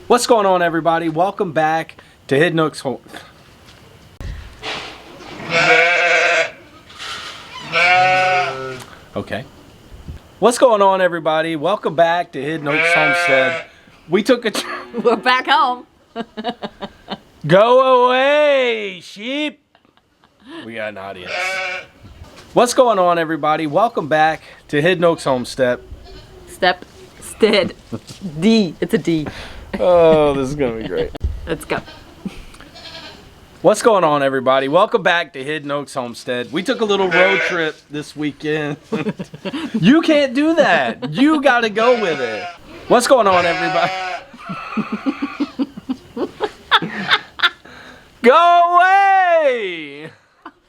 What's going on, everybody? Welcome back to Hidden Oaks Home. Okay. What's going on, everybody? Welcome back to Hidden Oaks Homestead. We took a We're back home. Go away, sheep. We got an audience. What's going on, everybody? Welcome back to Hidden Oaks Homestead. Stead. D. It's a D. Oh, this is gonna be great. Let's go. What's going on, everybody? Welcome back to Hidden Oaks Homestead. We took a little road trip this weekend. You can't do that. You gotta go with it. What's going on, everybody? Go away!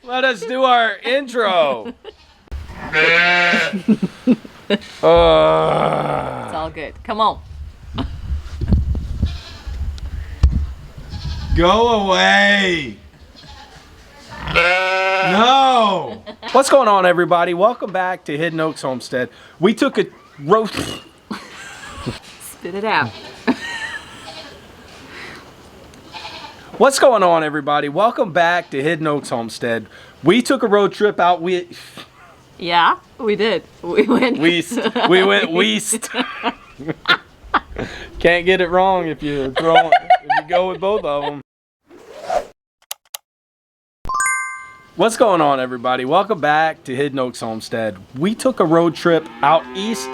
Let us do our intro. It's all good. Come on. Go away. No. What's going on, everybody? Welcome back to Hidden Oaks Homestead. We took a road. Spit it out. What's going on, everybody? Welcome back to Hidden Oaks Homestead. We took a road trip out. Yeah, we did. We went west. We went west. Can't get it wrong if you go with both of them. What's going on, everybody? Welcome back to Hidden Oaks Homestead. We took a road trip out east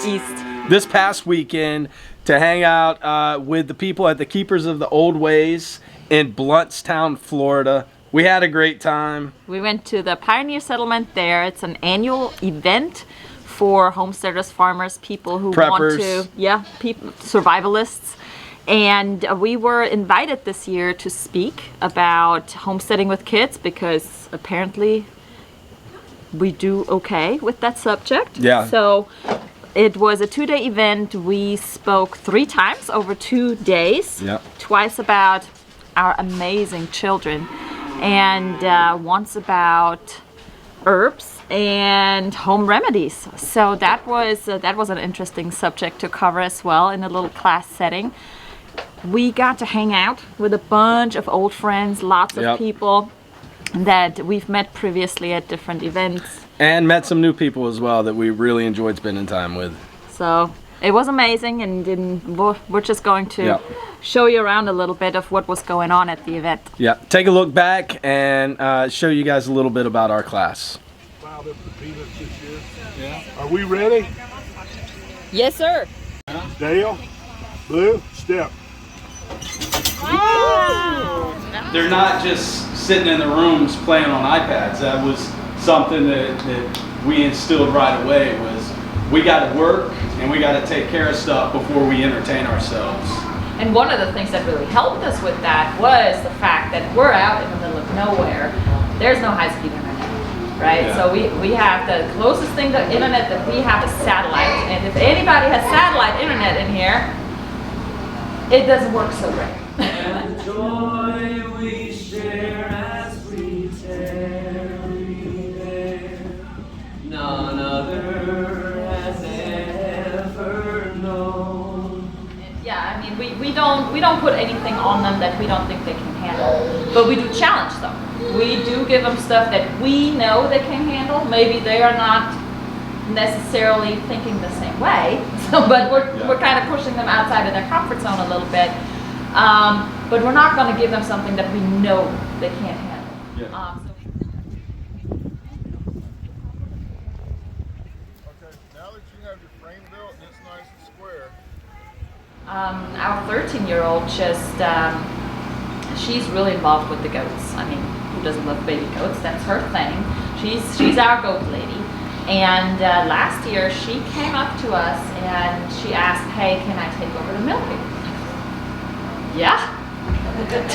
this past weekend to hang out with the people at the Keepers of the Old Ways in Blountstown, Florida. We had a great time. We went to the Pioneer Settlement there. It's an annual event for homesteaders, farmers, people who Preppers. want to, survivalists. And we were invited this year to speak about homesteading with kids because apparently we do okay with that subject. Yeah. So it was a 2-day event. We spoke 3 times over 2 days. Yep. Twice about our amazing children and once about herbs and home remedies. So that was an interesting subject to cover as well in a little class setting. We got to hang out with a bunch of old friends, lots of people that we've met previously at different events. And met some new people as well that we really enjoyed spending time with. So it was amazing, and we're just going to show you around a little bit of what was going on at the event. Yeah, take a look back and show you guys a little bit about our class. Filed up the peanuts this year. Yeah. Are we ready? Yes, sir. Dale, Blue, step. They're not just sitting in the rooms playing on iPads. That was something that we instilled right away was we got to work and we got to take care of stuff before we entertain ourselves. And one of the things that really helped us with that was the fact that we're out in the middle of nowhere. There's no high-speed internet, right? Yeah. So we have the closest thing to internet that we have is satellite. And if anybody has satellite internet in here, it doesn't work so great. And the joy we share as we tarry there, none other has ever known. Yeah, I mean, we don't put anything on them that we don't think they can handle, but we do challenge them. We do give them stuff that we know they can handle. Maybe they are not necessarily thinking the same way, but we're kind of pushing them outside of their comfort zone a little bit. But we're not going to give them something that we know they can't handle. Yeah. Okay, now that you have your frame built and it's nice and square. Our 13-year-old she's really involved with the goats. I mean, who doesn't love baby goats? That's her thing. She's our goat lady. And last year she came up to us and she asked, "Hey, can I take over the milking?" Yeah,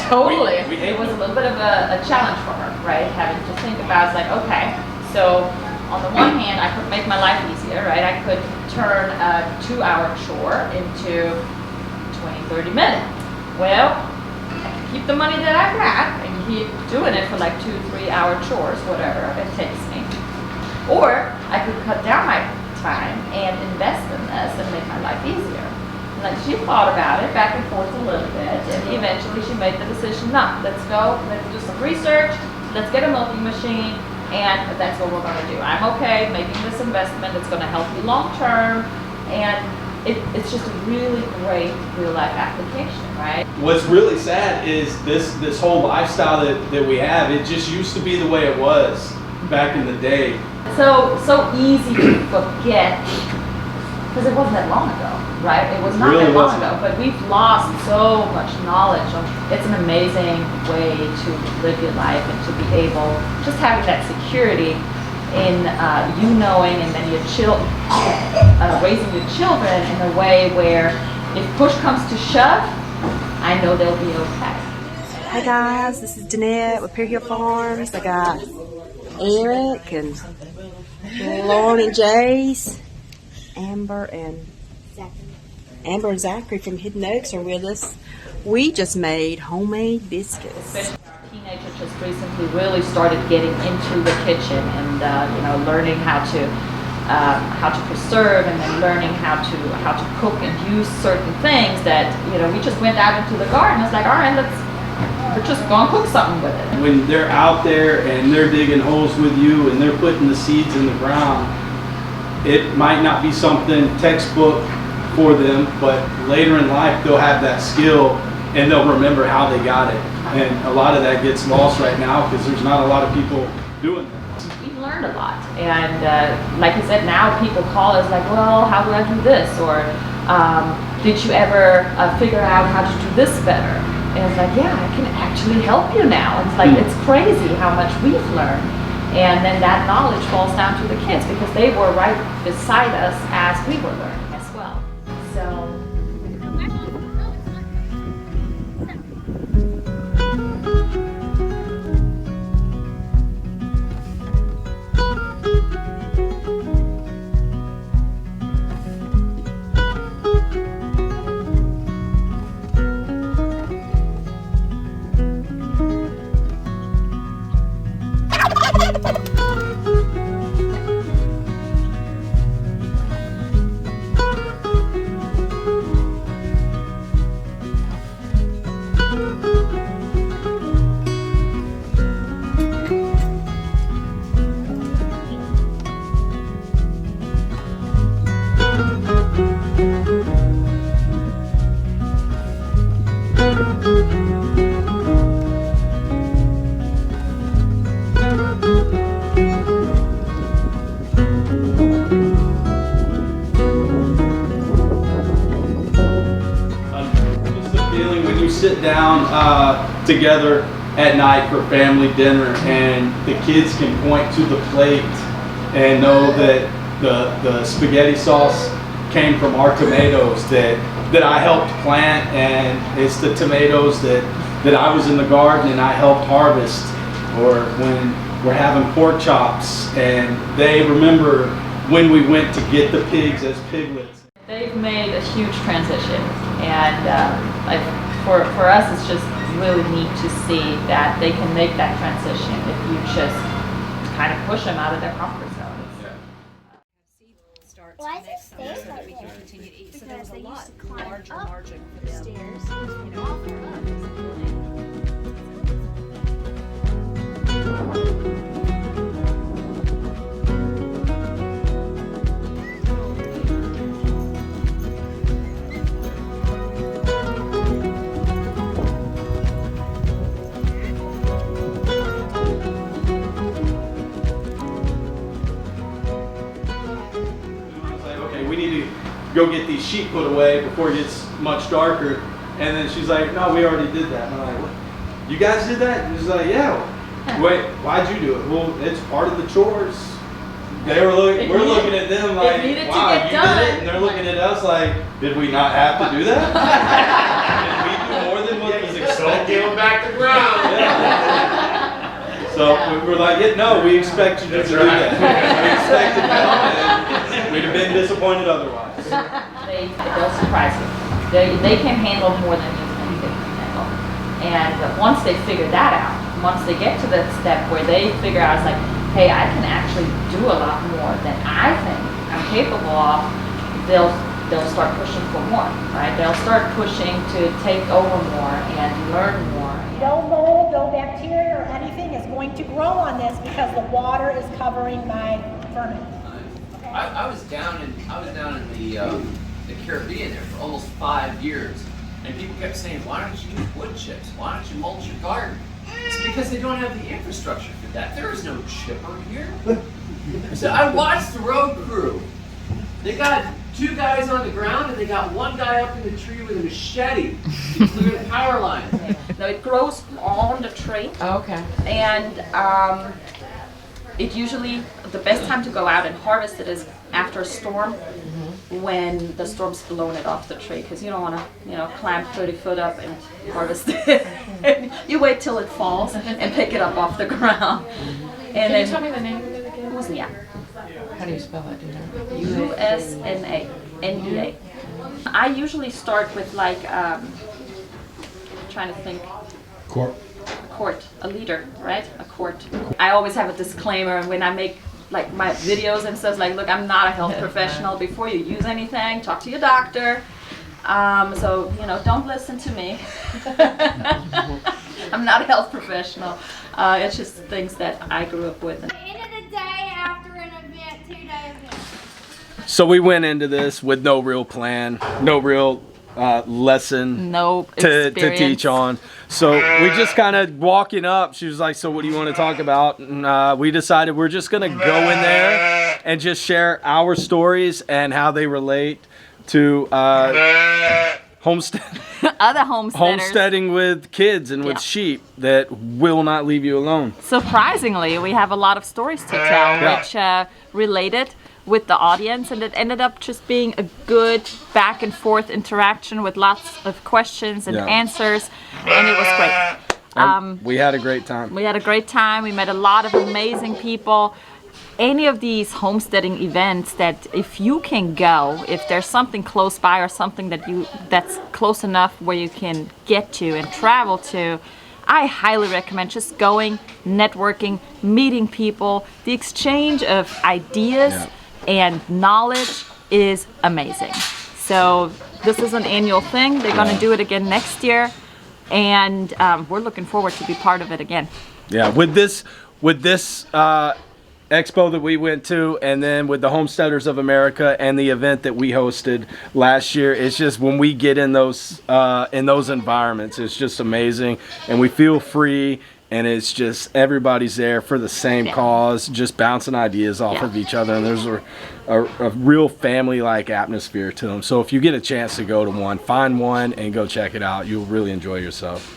totally. It was a little bit of a challenge for her, right? Having to think about, it's like, okay, so on the one hand, I could make my life easier, right? I could turn a 2-hour chore into 20, 30 minutes. Well, I can keep the money that I've got and keep doing it for like 2-3 hour chores, whatever it takes me. Or I could cut down my time and invest in this and make my life easier. Like, she thought about it back and forth a little eventually she made the decision, no, let's go, let's do some research, let's get a milking machine, and that's what we're gonna do. I'm okay making this investment, it's gonna help you long term, and it's just a really great real life application, right? What's really sad is this whole lifestyle that we have, it just used to be the way it was back in the day. So easy to forget, because it wasn't that long ago, right? It was not really that long wasn't. ago, but we've lost so much knowledge. It's an amazing way to live your life and to be able, just having that security in you knowing, and then your raising your children in a way where if push comes to shove, I know they'll be okay. Hey guys, this is Danette with Pier Hill Farms. I got Eric and Lauren and Jace, Amber and Zachary from Hidden Oaks are with us. We just made homemade biscuits. Especially teenagers just recently really started getting into the kitchen and learning how to preserve, and then learning how to cook and use certain things that we just went out into the garden. It's like, all right, we're just gonna cook something with it. When they're out there and they're digging holes with you and they're putting the seeds in the ground, it might not be something textbook for them, but later in life they'll have that skill and they'll remember how they got it. And a lot of that gets lost right now because there's not a lot of people doing that. We've learned a lot, and like I said, now people call us like, well, how do I do this? Or did you ever figure out how to do this better? And it's like, yeah, I can actually help you now. It's like, it's crazy how much we've learned. And then that knowledge falls down to the kids because they were right beside us as we were learning as well. So. Sit down together at night for family dinner and the kids can point to the plate and know that the spaghetti sauce came from our tomatoes that I helped plant, and it's the tomatoes that I was in the garden and I helped harvest. Or when we're having pork chops and they remember when we went to get the pigs as piglets. They've made a huge transition, and for us it's just really neat to see that they can make that transition if you just kind of push them out of their comfort zone. Why is it stairs so that like we can this? continue to eat. So there Because was a they lot used to climb larger up margin for the them. stairs. You know, off and up basically. We need to go get these sheep put away before it gets much darker. And then she's like, no, we already did that. And I'm like, what? You guys did that? And she's like, yeah. Wait, why'd you do it? Well, it's part of the chores. We're looking at them like, wow, you did it? And they're looking at us like, did we not have to do that? Did we do more than what was expected? Give them back to ground. Yeah. So we're like, yeah, no, we expect you to do that. We expected that. And we'd have been disappointed otherwise. They'll surprise you. They can handle more than you think they can handle. And once they figure that out, once they get to that step where they figure out, it's like, hey, I can actually do a lot more than I think I'm capable of, they'll they'll start pushing for more, right? They'll start pushing to take over more and learn more. No mold, no bacteria or anything is going to grow on this because the water is covering my ferment. I was down in the Caribbean there for almost 5 years, and people kept saying, "Why don't you use wood chips? Why don't you mulch your garden?" It's because they don't have the infrastructure for that. There is no chipper here. So I watched the road crew. They got 2 guys on the ground, and they got 1 guy up in the tree with a machete to clear the power lines. No, it grows on the tree. Okay. And it usually, the best time to go out and harvest it is after a storm, when the storm's blown it off the tree, because you don't want to, climb 30 foot up and harvest it. You wait till it falls and pick it up off the ground. And Can you tell me the name of it again? Usnia. How do you spell it? Do you know? USNA. NEA. I usually start with like, trying to think. Quart, a liter, right? A quart. I always have a disclaimer when I make like my videos and stuff, like, look, I'm not a health professional. Before you use anything, talk to your doctor. So, don't listen to me. I'm not a health professional. It's just things that I grew up with. End of the day after an event, 2-day event. So we went into this with no real plan, no real lesson No to teach on. So we just kind of walking up, she was like, "So what do you want to talk about?" And we decided we're just going to go in there and just share our stories and how they relate to homestead. Other homesteaders. Homesteading with kids and with sheep that will not leave you alone. Surprisingly, we have a lot of stories to tell, which related with the audience, and it ended up just being a good back and forth interaction with lots of questions and answers, and it was great. We had a great time. We had a great time. We met a lot of amazing people. Any of these homesteading events that if you can go, if there's something close by or something that's close enough where you can get to and travel to, I highly recommend just going, networking, meeting people. The exchange of ideas and knowledge is amazing. So this is an annual thing. They're going to do it again next year, and we're looking forward to be part of it again. Yeah, with this expo that we went to, and then with the Homesteaders of America and the event that we hosted last year, it's just when we get in those environments, it's just amazing, and we feel free, and it's just everybody's there for the same cause, just bouncing ideas off of each other, and there's a real family-like atmosphere to them. So if you get a chance to go to one, find one and go check it out. You'll really enjoy yourself.